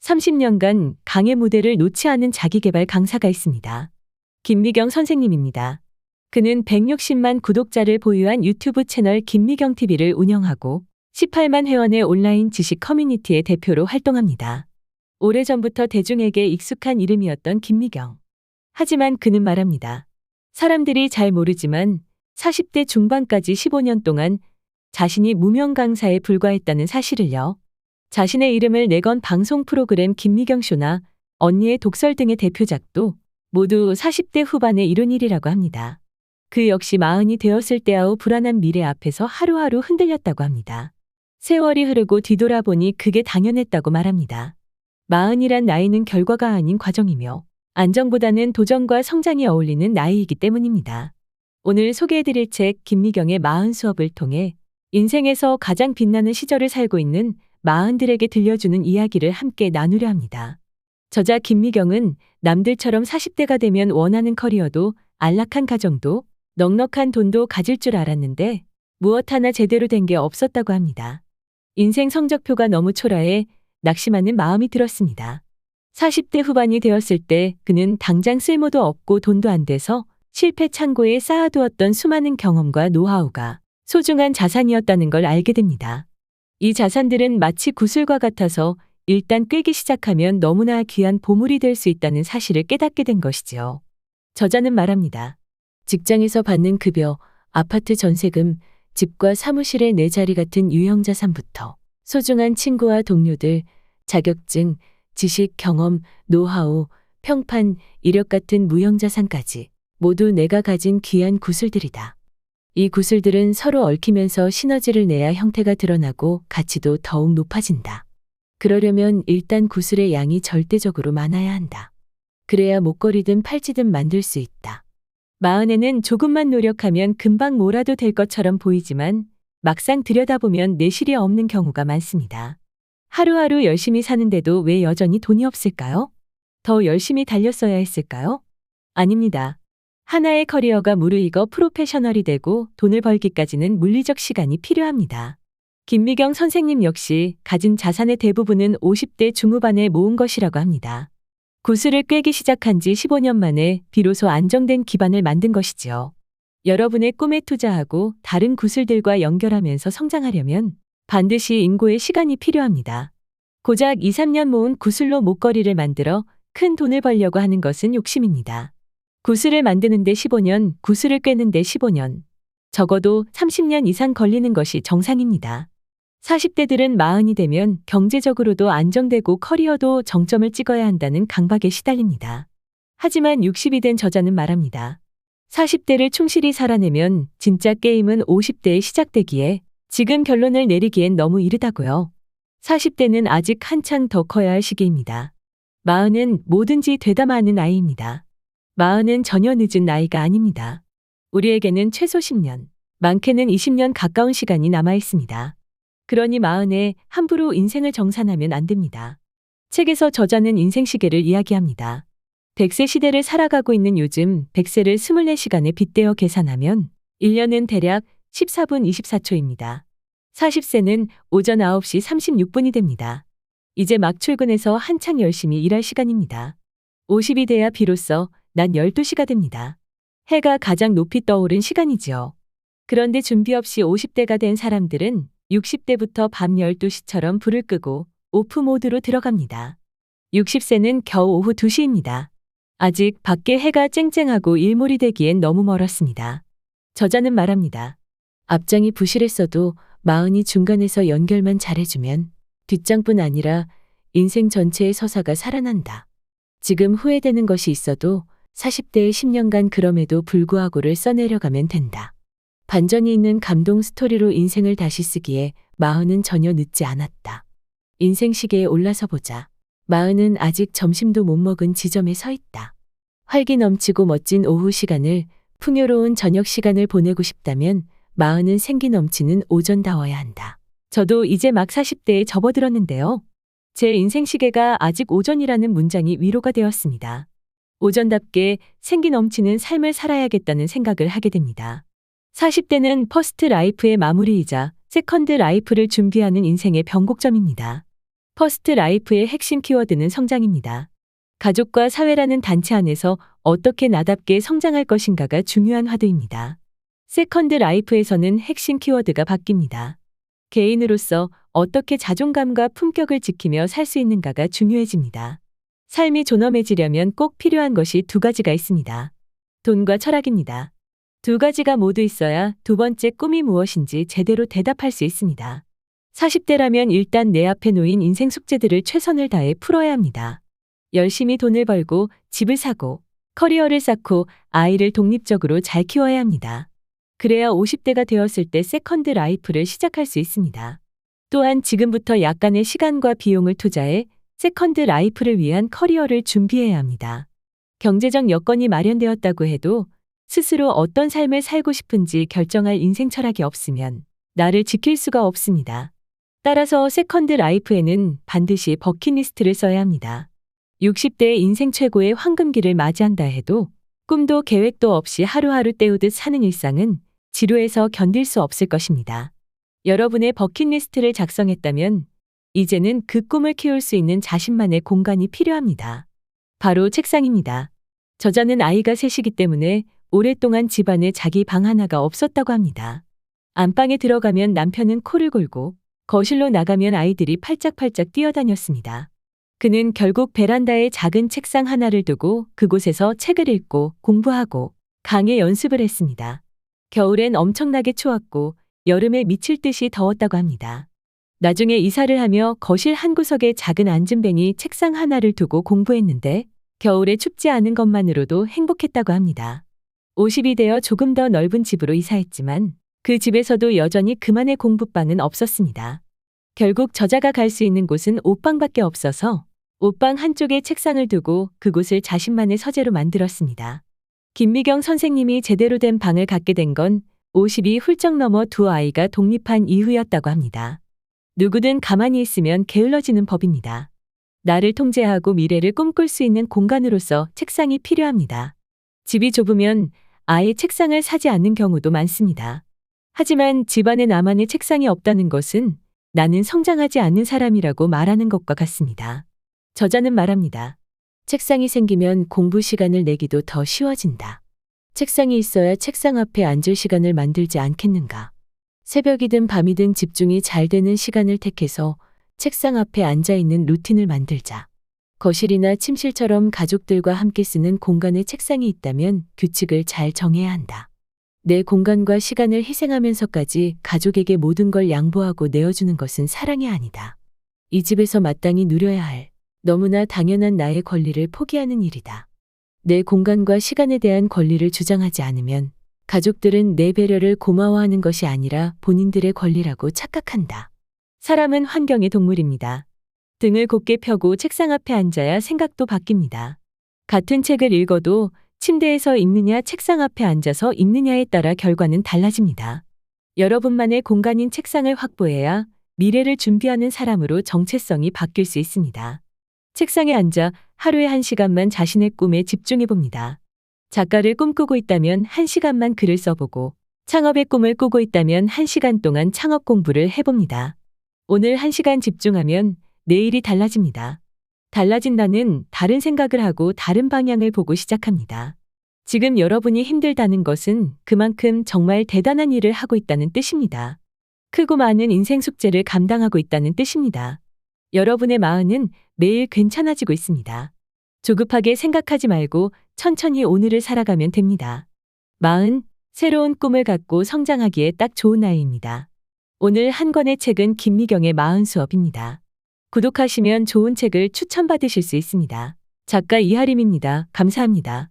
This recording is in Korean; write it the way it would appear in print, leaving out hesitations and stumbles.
30년간 강의 무대를 놓지 않은 자기계발 강사가 있습니다. 김미경 선생님입니다. 그는 160만 구독자를 보유한 유튜브 채널 김미경TV를 운영하고 18만 회원의 온라인 지식 커뮤니티의 대표로 활동합니다. 오래전부터 대중에게 익숙한 이름이었던 김미경. 하지만 그는 말합니다. 사람들이 잘 모르지만 40대 중반까지 15년 동안 자신이 무명 강사에 불과했다는 사실을요. 자신의 이름을 내건 방송 프로그램 김미경쇼나 언니의 독설 등의 대표작도 모두 40대 후반에 이룬 일이라고 합니다. 그 역시 40이 되었을 때와의 불안한 미래 앞에서 하루하루 흔들렸다고 합니다. 세월이 흐르고 뒤돌아보니 그게 당연했다고 말합니다. 40이란 나이는 결과가 아닌 과정이며 안정보다는 도전과 성장이 어울리는 나이이기 때문입니다. 오늘 소개해드릴 책 김미경의 40 수업을 통해 인생에서 가장 빛나는 시절을 살고 있는 40들에게 들려주는 이야기를 함께 나누려 합니다. 저자 김미경은 남들처럼 40대가 되면 원하는 커리어도 안락한 가정도 넉넉한 돈도 가질 줄 알았는데 무엇 하나 제대로 된 게 없었다고 합니다. 인생 성적표가 너무 초라해 낙심하는 마음이 들었습니다. 40대 후반이 되었을 때 그는 당장 쓸모도 없고 돈도 안 돼서 실패 창고에 쌓아두었던 수많은 경험과 노하우가 소중한 자산이었다는 걸 알게 됩니다. 이 자산들은 마치 구슬과 같아서 일단 끌기 시작하면 너무나 귀한 보물이 될 수 있다는 사실을 깨닫게 된 것이지요. 저자는 말합니다. 직장에서 받는 급여, 아파트 전세금, 집과 사무실의 내 자리 같은 유형 자산부터 소중한 친구와 동료들, 자격증, 지식, 경험, 노하우, 평판, 이력 같은 무형 자산까지 모두 내가 가진 귀한 구슬들이다. 이 구슬들은 서로 얽히면서 시너지를 내야 형태가 드러나고 가치도 더욱 높아진다. 그러려면 일단 구슬의 양이 절대적으로 많아야 한다. 그래야 목걸이든 팔찌든 만들 수 있다. 40에는 조금만 노력하면 금방 뭐라도 될 것처럼 보이지만 막상 들여다보면 내실이 없는 경우가 많습니다. 하루하루 열심히 사는데도 왜 여전히 돈이 없을까요? 더 열심히 달렸어야 했을까요? 아닙니다. 하나의 커리어가 무르익어 프로페셔널이 되고 돈을 벌기까지는 물리적 시간이 필요합니다. 김미경 선생님 역시 가진 자산의 대부분은 50대 중후반에 모은 것이라고 합니다. 구슬을 꿰기 시작한 지 15년 만에 비로소 안정된 기반을 만든 것이지요. 여러분의 꿈에 투자하고 다른 구슬들과 연결하면서 성장하려면 반드시 인고의 시간이 필요합니다. 고작 2, 3년 모은 구슬로 목걸이를 만들어 큰 돈을 벌려고 하는 것은 욕심입니다. 구슬을 만드는데 15년, 구슬을 꿰는데 15년. 적어도 30년 이상 걸리는 것이 정상입니다. 40대들은 40이 되면 경제적으로도 안정되고 커리어도 정점을 찍어야 한다는 강박에 시달립니다. 하지만 60이 된 저자는 말합니다. 40대를 충실히 살아내면 진짜 게임은 50대에 시작되기에 지금 결론을 내리기엔 너무 이르다고요. 40대는 아직 한창 더 커야 할 시기입니다. 40은 뭐든지 되담아하는 나이입니다. 40은 전혀 늦은 나이가 아닙니다. 우리에게는 최소 10년, 많게는 20년 가까운 시간이 남아 있습니다. 그러니 40에 함부로 인생을 정산하면 안 됩니다. 책에서 저자는 인생 시계를 이야기합니다. 100세 시대를 살아가고 있는 요즘 100세를 24시간에 빗대어 계산하면 1년은 대략 14분 24초입니다. 40세는 오전 9시 36분이 됩니다. 이제 막 출근해서 한창 열심히 일할 시간입니다. 50이 돼야 비로소 낮 12시가 됩니다. 해가 가장 높이 떠오른 시간이지요. 그런데 준비 없이 50대가 된 사람들은 60대부터 밤 12시처럼 불을 끄고 오프 모드로 들어갑니다. 60세는 겨우 오후 2시입니다. 아직 밖에 해가 쨍쨍하고 일몰이 되기엔 너무 멀었습니다. 저자는 말합니다. 앞장이 부실했어도 40이 중간에서 연결만 잘해주면 뒷장뿐 아니라 인생 전체의 서사가 살아난다. 지금 후회되는 것이 있어도 40대의 10년간 그럼에도 불구하고를 써내려가면 된다. 반전이 있는 감동 스토리로 인생을 다시 쓰기에 40은 전혀 늦지 않았다. 인생 시계에 올라서 보자. 40은 아직 점심도 못 먹은 지점에 서 있다. 활기 넘치고 멋진 오후 시간을, 풍요로운 저녁 시간을 보내고 싶다면 40은 생기 넘치는 오전다워야 한다. 저도 이제 막 40대에 접어들었는데요. 제 인생 시계가 아직 오전이라는 문장이 위로가 되었습니다. 오전답게 생기 넘치는 삶을 살아야겠다는 생각을 하게 됩니다. 40대는 퍼스트 라이프의 마무리이자 세컨드 라이프를 준비하는 인생의 변곡점입니다. 퍼스트 라이프의 핵심 키워드는 성장입니다. 가족과 사회라는 단체 안에서 어떻게 나답게 성장할 것인가가 중요한 화두입니다. 세컨드 라이프에서는 핵심 키워드가 바뀝니다. 개인으로서 어떻게 자존감과 품격을 지키며 살 수 있는가가 중요해집니다. 삶이 존엄해지려면 꼭 필요한 것이 두 가지가 있습니다. 돈과 철학입니다. 두 가지가 모두 있어야 두 번째 꿈이 무엇인지 제대로 대답할 수 있습니다. 40대라면 일단 내 앞에 놓인 인생 숙제들을 최선을 다해 풀어야 합니다. 열심히 돈을 벌고 집을 사고 커리어를 쌓고 아이를 독립적으로 잘 키워야 합니다. 그래야 50대가 되었을 때 세컨드 라이프를 시작할 수 있습니다. 또한 지금부터 약간의 시간과 비용을 투자해 세컨드 라이프를 위한 커리어를 준비해야 합니다. 경제적 여건이 마련되었다고 해도 스스로 어떤 삶을 살고 싶은지 결정할 인생 철학이 없으면 나를 지킬 수가 없습니다. 따라서 세컨드 라이프에는 반드시 버킷리스트를 써야 합니다. 60대의 인생 최고의 황금기를 맞이한다 해도 꿈도 계획도 없이 하루하루 때우듯 사는 일상은 지루해서 견딜 수 없을 것입니다. 여러분의 버킷리스트를 작성했다면 이제는 그 꿈을 키울 수 있는 자신만의 공간이 필요합니다. 바로 책상입니다. 저자는 아이가 셋이기 때문에 오랫동안 집안에 자기 방 하나가 없었다고 합니다. 안방에 들어가면 남편은 코를 골고 거실로 나가면 아이들이 팔짝팔짝 뛰어다녔습니다. 그는 결국 베란다에 작은 책상 하나를 두고 그곳에서 책을 읽고 공부하고 강의 연습을 했습니다. 겨울엔 엄청나게 추웠고 여름에 미칠 듯이 더웠다고 합니다. 나중에 이사를 하며 거실 한 구석에 작은 앉은뱅이 책상 하나를 두고 공부했는데 겨울에 춥지 않은 것만으로도 행복했다고 합니다. 50이 되어 조금 더 넓은 집으로 이사했지만 그 집에서도 여전히 그만의 공부방은 없었습니다. 결국 저자가 갈 수 있는 곳은 옷방밖에 없어서 옷방 한쪽에 책상을 두고 그곳을 자신만의 서재로 만들었습니다. 김미경 선생님이 제대로 된 방을 갖게 된 건 50이 훌쩍 넘어 두 아이가 독립한 이후였다고 합니다. 누구든 가만히 있으면 게을러지는 법입니다. 나를 통제하고 미래를 꿈꿀 수 있는 공간으로서 책상이 필요합니다. 집이 좁으면 아예 책상을 사지 않는 경우도 많습니다. 하지만 집안에 나만의 책상이 없다는 것은 나는 성장하지 않는 사람이라고 말하는 것과 같습니다. 저자는 말합니다. 책상이 생기면 공부 시간을 내기도 더 쉬워진다. 책상이 있어야 책상 앞에 앉을 시간을 만들지 않겠는가. 새벽이든 밤이든 집중이 잘 되는 시간을 택해서 책상 앞에 앉아 있는 루틴을 만들자. 거실이나 침실처럼 가족들과 함께 쓰는 공간에 책상이 있다면 규칙을 잘 정해야 한다. 내 공간과 시간을 희생하면서까지 가족에게 모든 걸 양보하고 내어주는 것은 사랑이 아니다. 이 집에서 마땅히 누려야 할 너무나 당연한 나의 권리를 포기하는 일이다. 내 공간과 시간에 대한 권리를 주장하지 않으면 가족들은 내 배려를 고마워하는 것이 아니라 본인들의 권리라고 착각한다. 사람은 환경의 동물입니다. 등을 곧게 펴고 책상 앞에 앉아야 생각도 바뀝니다. 같은 책을 읽어도 침대에서 읽느냐 책상 앞에 앉아서 읽느냐에 따라 결과는 달라집니다. 여러분만의 공간인 책상을 확보해야 미래를 준비하는 사람으로 정체성이 바뀔 수 있습니다. 책상에 앉아 하루에 1시간만 자신의 꿈에 집중해봅니다. 작가를 꿈꾸고 있다면 1시간만 글을 써보고 창업의 꿈을 꾸고 있다면 1시간 동안 창업 공부를 해봅니다. 오늘 1시간 집중하면 내일이 달라집니다. 달라진다는 다른 생각을 하고 다른 방향을 보고 시작합니다. 지금 여러분이 힘들다는 것은 그만큼 정말 대단한 일을 하고 있다는 뜻입니다. 크고 많은 인생 숙제를 감당하고 있다는 뜻입니다. 여러분의 마음은 매일 괜찮아지고 있습니다. 조급하게 생각하지 말고 천천히 오늘을 살아가면 됩니다. 40, 새로운 꿈을 갖고 성장하기에 딱 좋은 나이입니다. 오늘 한 권의 책은 김미경의 40 수업입니다. 구독하시면 좋은 책을 추천받으실 수 있습니다. 작가 이하림입니다. 감사합니다.